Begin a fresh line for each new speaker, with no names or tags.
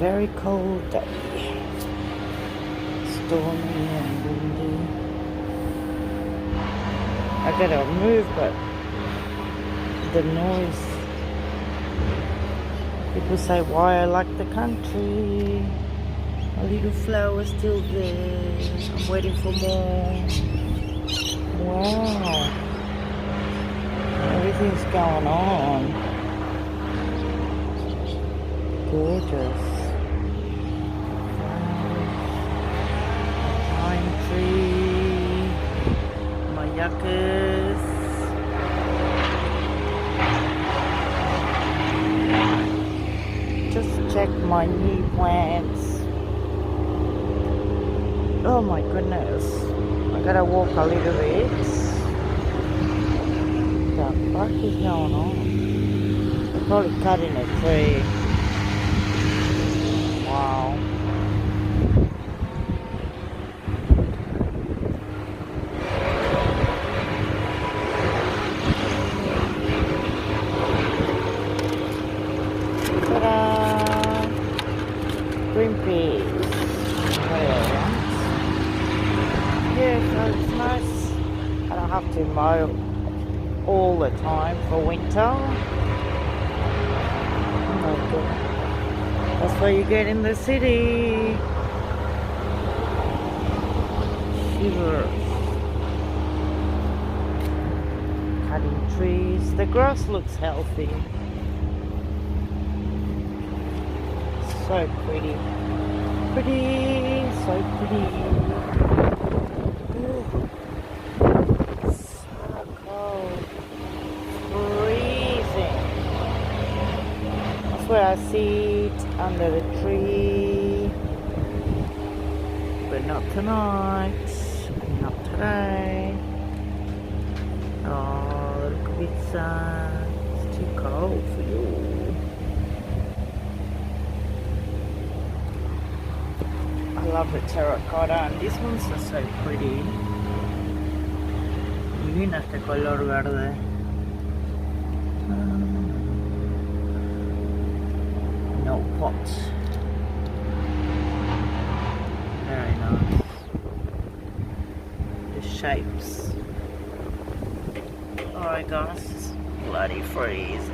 very cold day. Stormy and windy. I gotta move, but the noise. People say why I like the country. A little flower still there. I'm waiting for more. Wow. Everything's going on. Gorgeous. Pine tree. My yuccas. Just check my new plants. Oh my goodness. I gotta walk a little bit. What the fuck is going on? They're probably cutting a tree. Wow. Ta-da! Green peas. Yeah, so it's nice. I don't have to mow all the time for winter. That's what you get in the city. Shivers. Cutting trees. The grass looks healthy. So pretty. Pretty, so pretty. Ooh. So cold. Freezing. That's where I sit under the tree. But not tonight. Not today. Oh, look at it, sun. It's too cold for you. I love the terracotta, and these ones are so pretty. Mira este color verde. No pot. Very nice. The shapes. Alright guys, bloody freeze.